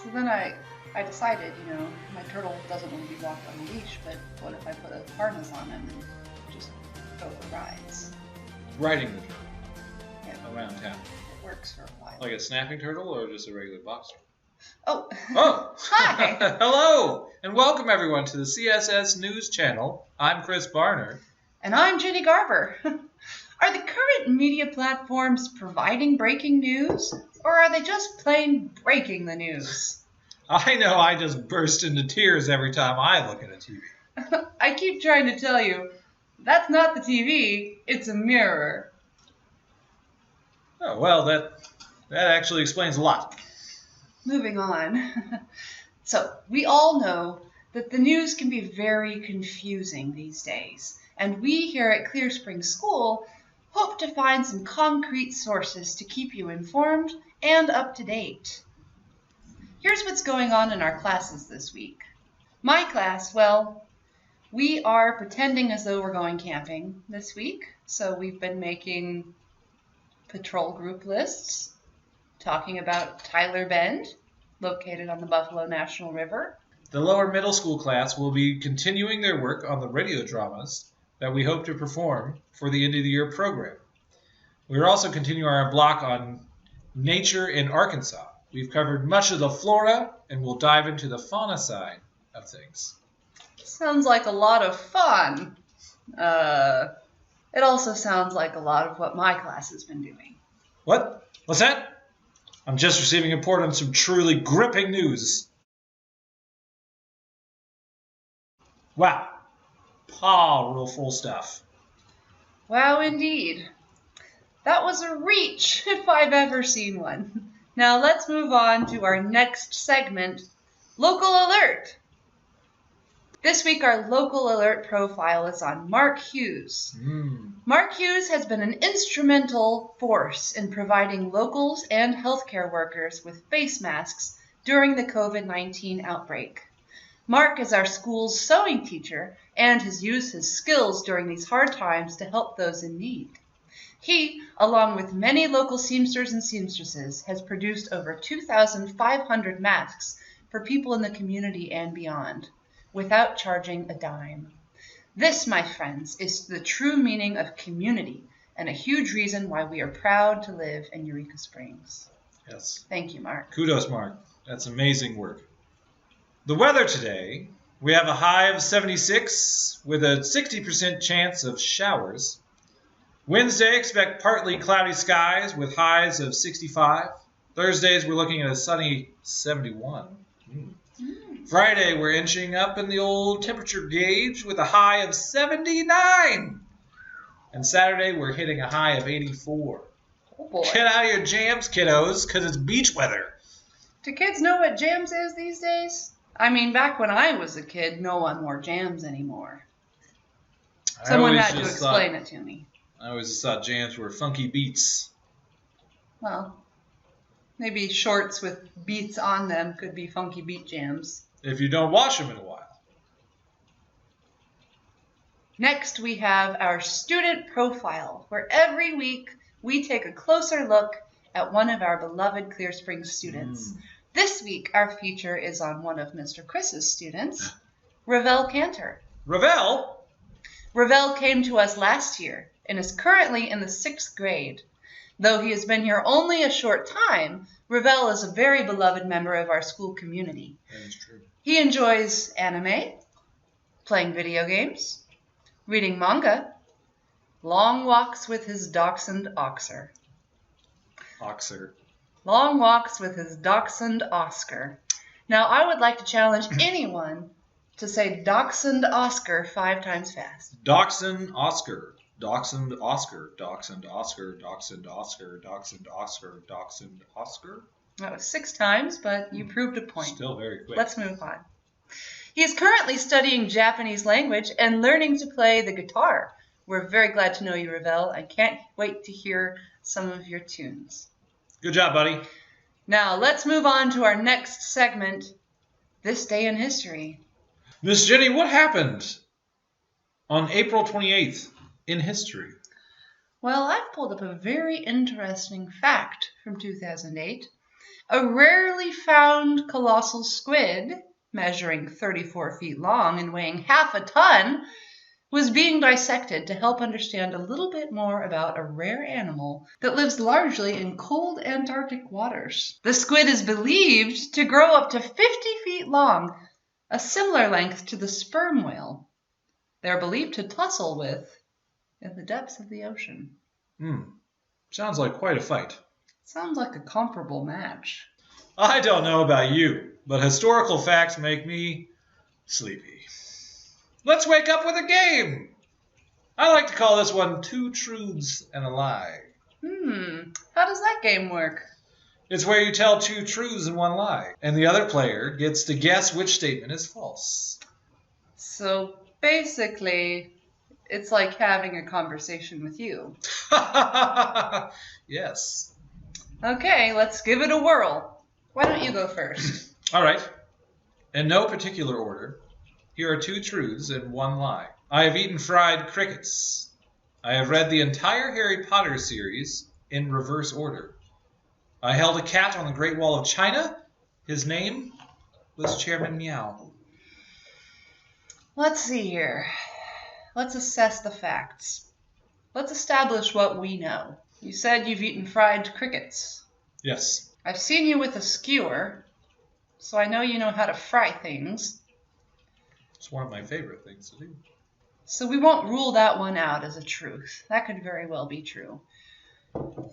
So then I decided, my turtle doesn't want to be walked on a leash, but what if I put a harness on him and just go for rides? Riding the turtle around town. It works for a while. Like a snapping turtle or just a regular box turtle? Oh, hi! Hello, and welcome everyone to the CSS News Channel. I'm Chris Barner. And I'm Jenny Garber. Are the current media platforms providing breaking news, or are they just plain breaking the news? I know I just burst into tears every time I look at a TV. I keep trying to tell you, that's not the TV, it's a mirror. Oh, well, that actually explains a lot. Moving on. So, we all know that the news can be very confusing these days, and we here at Clear Spring School hope to find some concrete sources to keep you informed and up to date. Here's what's going on in our classes this week. My class, well, we are pretending as though we're going camping this week, so we've been making patrol group lists, talking about Tyler Bend, located on the Buffalo National River. The lower middle school class will be continuing their work on the radio dramas that we hope to perform for the end of the year program. We are also continuing our block on nature in Arkansas. We've covered much of the flora and we'll dive into the fauna side of things. Sounds like a lot of fun. It also sounds like a lot of what my class has been doing. What? What's that? I'm just receiving a report on some truly gripping news. Wow. Powerful stuff. Wow, indeed. That was a reach, if I've ever seen one. Now let's move on to our next segment, Local Alert. This week our Local Alert profile is on Mark Hughes. Mark Hughes has been an instrumental force in providing locals and healthcare workers with face masks during the COVID-19 outbreak. Mark is our school's sewing teacher and has used his skills during these hard times to help those in need. He, along with many local seamsters and seamstresses, has produced over 2,500 masks for people in the community and beyond, without charging a dime. This, my friends, is the true meaning of community and a huge reason why we are proud to live in Eureka Springs. Yes. Thank you, Mark. Kudos, Mark. That's amazing work. The weather today, we have a high of 76 with a 60% chance of showers. Wednesday, expect partly cloudy skies with highs of 65. Thursdays, we're looking at a sunny 71. Friday, we're inching up in the old temperature gauge with a high of 79. And Saturday, we're hitting a high of 84. Oh boy. Get out of your jams, kiddos, because it's beach weather. Do kids know what jams is these days? I mean, back when I was a kid, no one wore jams anymore. Someone had to explain it to me. I always thought jams were funky beats. Well, maybe shorts with beats on them could be funky beat jams. If you don't wash them in a while. Next, we have our student profile, where every week we take a closer look at one of our beloved Clear Springs students. This week, our feature is on one of Mr. Chris's students, Ravel Cantor. Ravel? Ravel came to us last year and is currently in the 6th grade. Though he has been here only a short time, Ravel is a very beloved member of our school community. That is true. He enjoys anime, playing video games, reading manga, long walks with his dachshund Oxer. Long walks with his dachshund Oscar. Now, I would like to challenge anyone to say dachshund Oscar 5 times fast. Dachshund Oscar. Dachshund Oscar. Dachshund Oscar. Dachshund Oscar. Dachshund Oscar. Dachshund Oscar. That was 6 times, but you proved a point. Still very quick. Let's move on. He is currently studying Japanese language and learning to play the guitar. We're very glad to know you, Ravel, and can't wait to hear some of your tunes. Good job, buddy. Now, let's move on to our next segment, This Day in History. Miss Jenny, what happened on April 28th in history? Well, I've pulled up a very interesting fact from 2008. A rarely found colossal squid, measuring 34 feet long and weighing half a ton, was being dissected to help understand a little bit more about a rare animal that lives largely in cold Antarctic waters. The squid is believed to grow up to 50 feet long, a similar length to the sperm whale they're believed to tussle with in the depths of the ocean. Sounds like quite a fight. Sounds like a comparable match. I don't know about you, but historical facts make me sleepy. Let's wake up with a game! I like to call this one Two Truths and a Lie. How does that game work? It's where you tell two truths and one lie, and the other player gets to guess which statement is false. So basically, it's like having a conversation with you. Yes. Okay, let's give it a whirl. Why don't you go first? All right. In no particular order, here are two truths and one lie. I have eaten fried crickets. I have read the entire Harry Potter series in reverse order. I held a cat on the Great Wall of China. His name was Chairman Meow. Let's see here. Let's assess the facts. Let's establish what we know. You said you've eaten fried crickets. Yes. I've seen you with a skewer, so I know you know how to fry things. It's one of my favorite things to do. So we won't rule that one out as a truth. That could very well be true.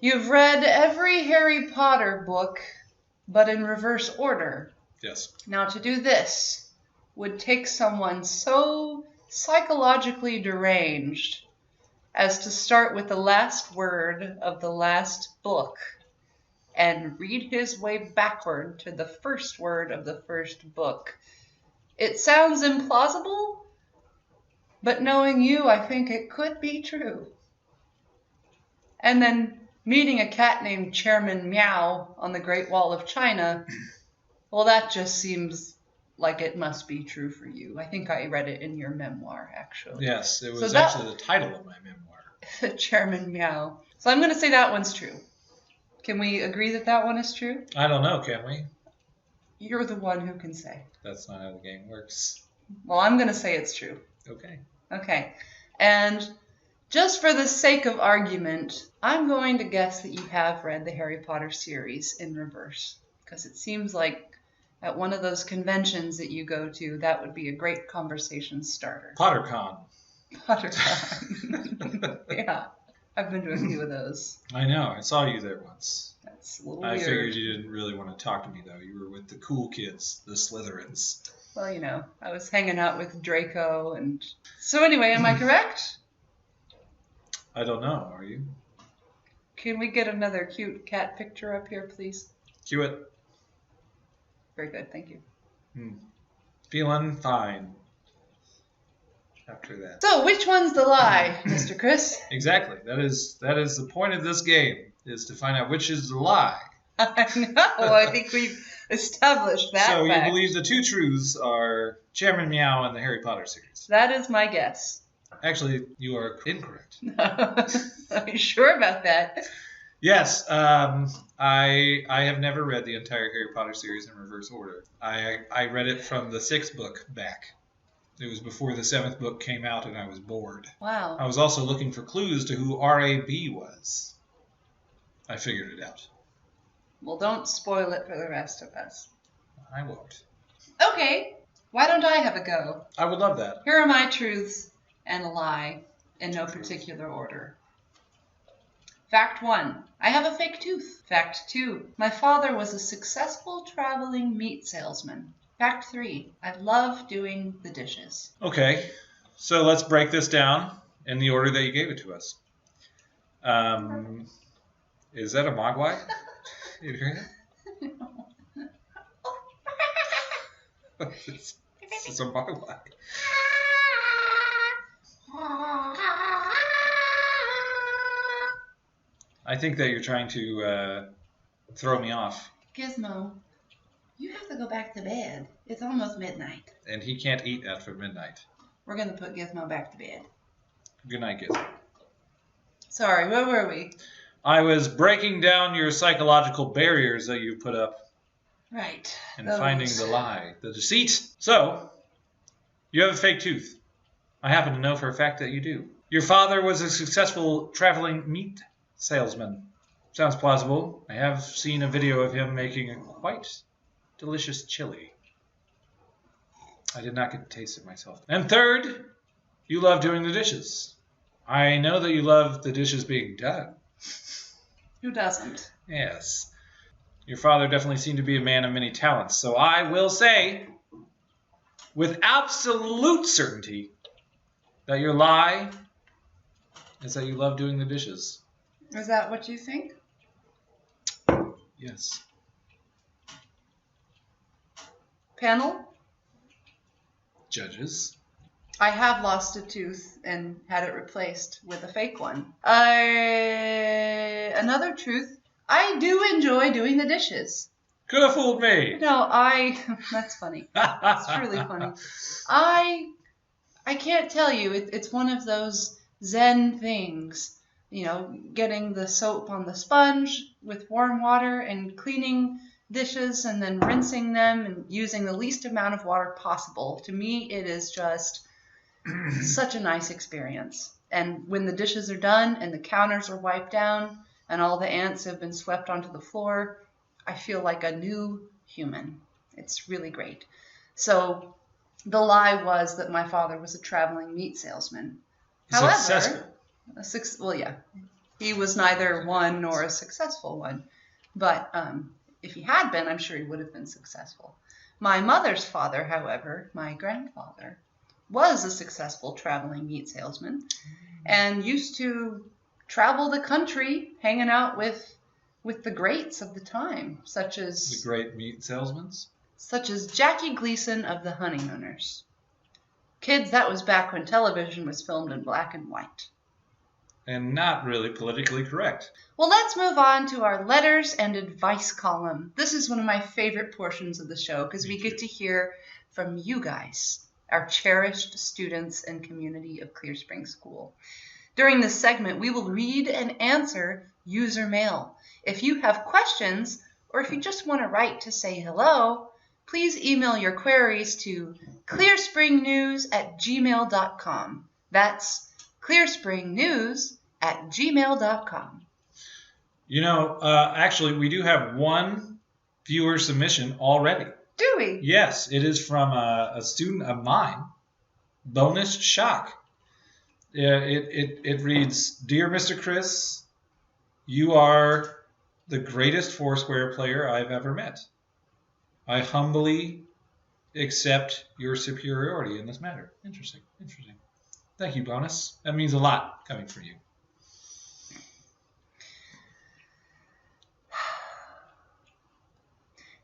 You've read every Harry Potter book, but in reverse order. Yes. Now, to do this would take someone so psychologically deranged as to start with the last word of the last book and read his way backward to the first word of the first book. It sounds implausible, but knowing you, I think it could be true. And then meeting a cat named Chairman Meow on the Great Wall of China, well, that just seems like it must be true for you. I think I read it in your memoir, actually. Yes, it was actually the title of my memoir. Chairman Meow. So I'm going to say that one's true. Can we agree that that one is true? I don't know, can we? You're the one who can say. That's not how the game works. Well, I'm going to say it's true. Okay. Okay. And just for the sake of argument, I'm going to guess that you have read the Harry Potter series in reverse. Because it seems like at one of those conventions that you go to, that would be a great conversation starter. PotterCon. PotterCon. Yeah. I've been to a few of those. I know. I saw you there once. That's a little I weird. figured you didn't really want to talk to me, though. You were with the cool kids, the Slytherins. Well, you know, I was hanging out with Draco and... So anyway, am I correct? I don't know. Are you? Can we get another cute cat picture up here, please? Cue it. Very good, thank you. Feeling fine. After that. So, which one's the lie, Mr. Chris? Exactly. That is the point of this game, is to find out which is the lie. I know. I think we've established that So fact. you believe the two truths are Chairman Meow and the Harry Potter series. That is my guess. Actually, you are incorrect. Are you sure about that? Yes, I have never read the entire Harry Potter series in reverse order. I read it from the 6th book back. It was before the 7th book came out, and I was bored. Wow. I was also looking for clues to who R.A.B. was. I figured it out. Well, don't spoil it for the rest of us. I won't. Okay, why don't I have a go? I would love that. Here are my truths and a lie in no particular order. Fact 1. I have a fake tooth. Fact 2. My father was a successful traveling meat salesman. Fact 3. I love doing the dishes. Okay, so let's break this down in the order that you gave it to us. Is that a mogwai? You hear that? This is a mogwai. I think that you're trying to throw me off. Gizmo, you have to go back to bed. It's almost midnight. And he can't eat after midnight. We're going to put Gizmo back to bed. Good night, Gizmo. Sorry, where were we? I was breaking down your psychological barriers that you put up Right. And finding the lie, the deceit. So, you have a fake tooth. I happen to know for a fact that you do. Your father was a successful traveling meat salesman. Sounds plausible. I have seen a video of him making a quite delicious chili. I did not get to taste it myself. And third, you love doing the dishes. I know that you love the dishes being done. Who doesn't? Yes. Your father definitely seemed to be a man of many talents. So I will say, with absolute certainty, that your lie is that you love doing the dishes. Is that what you think? Yes. Panel? Judges. I have lost a tooth and had it replaced with a fake one. Another truth, I do enjoy doing the dishes. Could have fooled me. No, that's funny. It's truly funny. I can't tell you. It's one of those Zen things. You know, getting the soap on the sponge with warm water and cleaning dishes and then rinsing them and using the least amount of water possible. To me, it is just such a nice experience. And when the dishes are done and the counters are wiped down and all the ants have been swept onto the floor, I feel like a new human. It's really great. So the lie was that my father was a traveling meat salesman. However, successful. Well, yeah, he was neither one nor a successful one. But if he had been, I'm sure he would have been successful. My mother's father, however, my grandfather, was a successful traveling meat salesman and used to travel the country hanging out with the greats of the time, such as the great meat salesmen, such as Jackie Gleason of the Honeymooners. Kids, that was back when television was filmed in black and white. And not really politically correct. Well, let's move on to our letters and advice column. This is one of my favorite portions of the show because we get to hear from you guys, our cherished students and community of Clear Spring School. During this segment, we will read and answer user mail. If you have questions or if you just want to write to say hello, please email your queries to clearspringnews@gmail.com. That's clearspringnews@gmail.com. You know, actually, we do have one viewer submission already. Do we? Yes, it is from a student of mine, Bonus Shock. It reads, Dear Mr. Chris, you are the greatest Foursquare player I've ever met. I humbly accept your superiority in this matter. Interesting. Thank you, Bonus. That means a lot coming from you.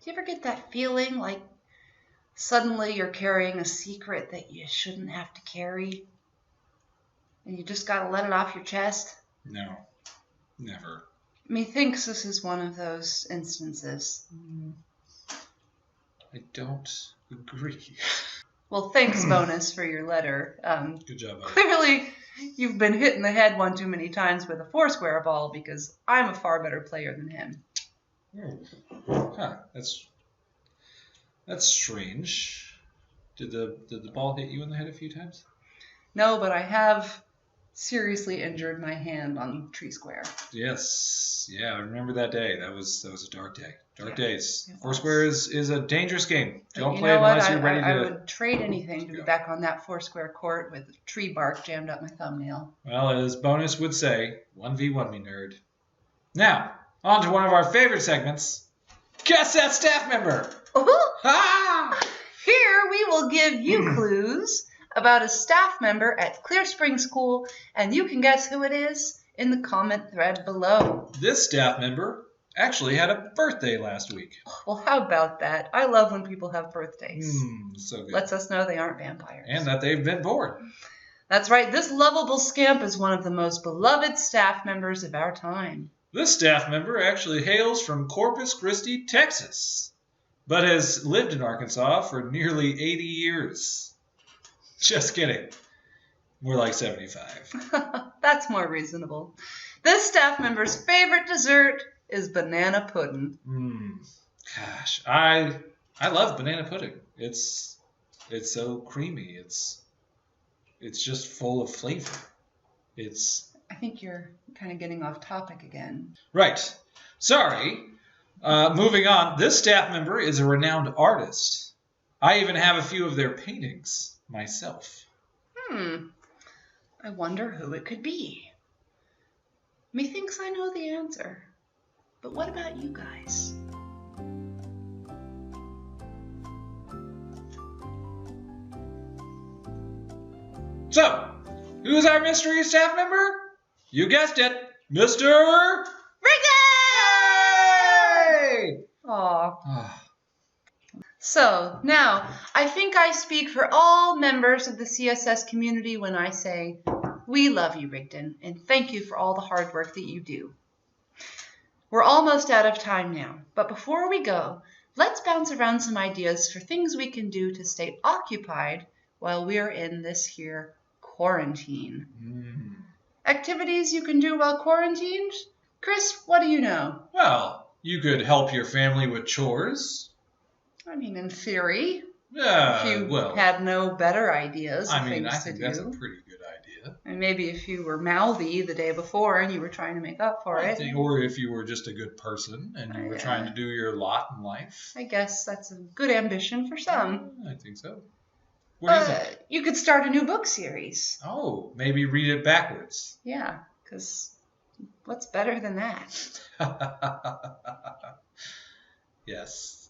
Do you ever get that feeling like suddenly you're carrying a secret that you shouldn't have to carry? And you just got to let it off your chest? No, never. Methinks this is one of those instances. I don't agree. Well, thanks, Bonus, for your letter. Good job, buddy. Clearly, you've been hit in the head one too many times with a Foursquare ball because I'm a far better player than him. Huh, that's strange. Did the ball hit you in the head a few times? No, but I have seriously injured my hand on Tree Square. Yes. Yeah, I remember that day. That was a dark day. Dark days. Foursquare is a dangerous game. Don't play it unless you're ready to... I would trade anything to be back on that Foursquare court with tree bark jammed up my thumbnail. Well, as Bonus would say, 1v1 me, nerd. Now, on to one of our favorite segments. Guess that staff member! Ah! Here we will give you clues about a staff member at Clear Spring School, and you can guess who it is in the comment thread below. This staff member actually had a birthday last week. Well, how about that? I love when people have birthdays. So good. Lets us know they aren't vampires. And that they've been born. That's right. This lovable scamp is one of the most beloved staff members of our time. This staff member actually hails from Corpus Christi, Texas, but has lived in Arkansas for nearly 80 years. Just kidding. More like 75. That's more reasonable. This staff member's favorite dessert is banana pudding. Gosh, I love banana pudding. It's so creamy. It's just full of flavor. I think you're kind of getting off topic again. Right. Sorry. Moving on. This staff member is a renowned artist. I even have a few of their paintings myself. I wonder who it could be. Methinks I know the answer. But what about you guys? So, who's our mystery staff member? You guessed it, Mr. Hey! Aw. So, now, I think I speak for all members of the CSS community when I say, we love you, Rigdon, and thank you for all the hard work that you do. We're almost out of time now, but before we go, let's bounce around some ideas for things we can do to stay occupied while we're in this here quarantine. Activities you can do while quarantined? Chris, what do you know? Well, you could help your family with chores. I mean, in theory, Yeah, if you had no better ideas of things I think to that's do. a pretty good idea. And maybe if you were mouthy the day before and you were trying to make up for it. Or if you were just a good person and you were trying to do your lot in life. I guess that's a good ambition for some. I think so. What do you think? You could start a new book series. Oh, maybe read it backwards. Yeah, because what's better than that? Yes.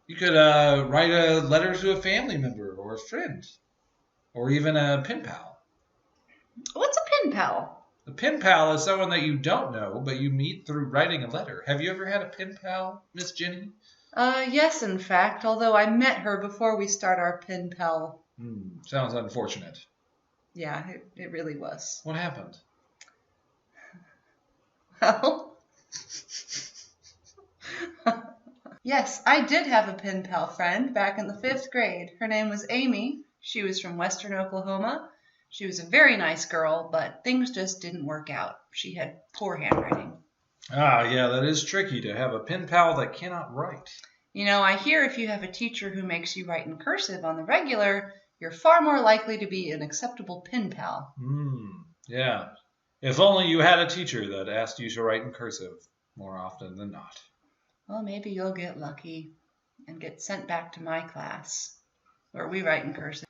You could write a letter to a family member or a friend, or even a pen pal. What's a pen pal? A pen pal is someone that you don't know, but you meet through writing a letter. Have you ever had a pen pal, Miss Jenny? Yes, in fact, although I met her before we start our pen pal. Sounds unfortunate. Yeah, it really was. What happened? Well, yes, I did have a pen pal friend back in the 5th grade. Her name was Amy. She was from Western Oklahoma. She was a very nice girl, but things just didn't work out. She had poor handwriting. Ah, yeah, that is tricky to have a pen pal that cannot write. You know, I hear if you have a teacher who makes you write in cursive on the regular, you're far more likely to be an acceptable pen pal. Yeah. If only you had a teacher that asked you to write in cursive more often than not. Well, maybe you'll get lucky and get sent back to my class, where we write in cursive.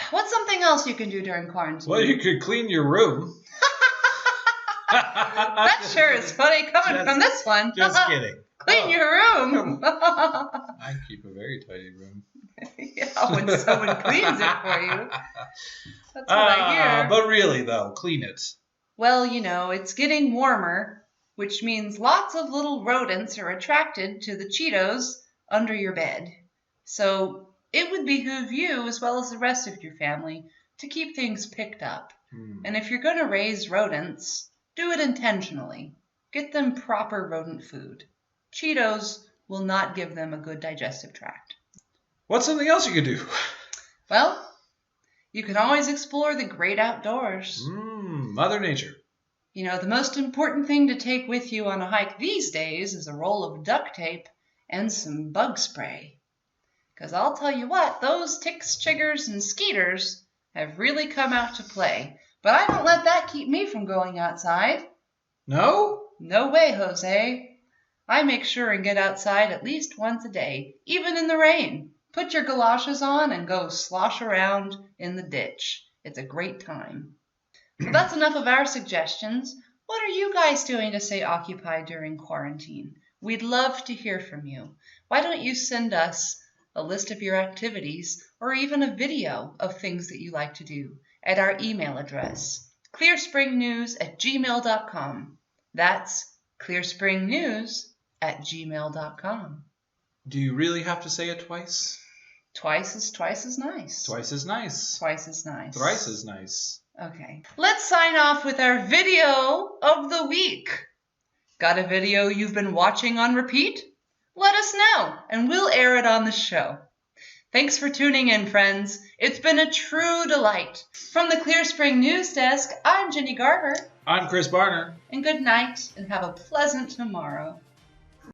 What's something else you can do during quarantine? Well, you could clean your room. That sure is funny coming from this one. Just kidding. Clean your room. I keep a very tidy room. Yeah, when someone cleans it for you. That's what I hear. But really, though, clean it. Well, you know, it's getting warmer, which means lots of little rodents are attracted to the Cheetos under your bed. So it would behoove you, as well as the rest of your family, to keep things picked up. And if you're going to raise rodents, do it intentionally. Get them proper rodent food. Cheetos will not give them a good digestive tract. What's something else you could do? Well, you can always explore the great outdoors. Mother Nature. You know, the most important thing to take with you on a hike these days is a roll of duct tape and some bug spray. Because I'll tell you what, those ticks, chiggers, and skeeters have really come out to play. But I don't let that keep me from going outside. No? No way, Jose. I make sure and get outside at least once a day, even in the rain. Put your galoshes on and go slosh around in the ditch. It's a great time. So that's enough of our suggestions. What are you guys doing to stay occupied during quarantine? We'd love to hear from you. Why don't you send us a list of your activities or even a video of things that you like to do at our email address, clearspringnews@gmail.com. That's clearspringnews@gmail.com. Do you really have to say it twice? Twice is nice. Twice as nice. Twice as nice. Thrice as nice. Okay. Let's sign off with our video of the week. Got a video you've been watching on repeat? Let us know, and we'll air it on the show. Thanks for tuning in, friends. It's been a true delight. From the Clear Spring News Desk, I'm Jenny Garber. I'm Chris Barner. And good night, and have a pleasant tomorrow.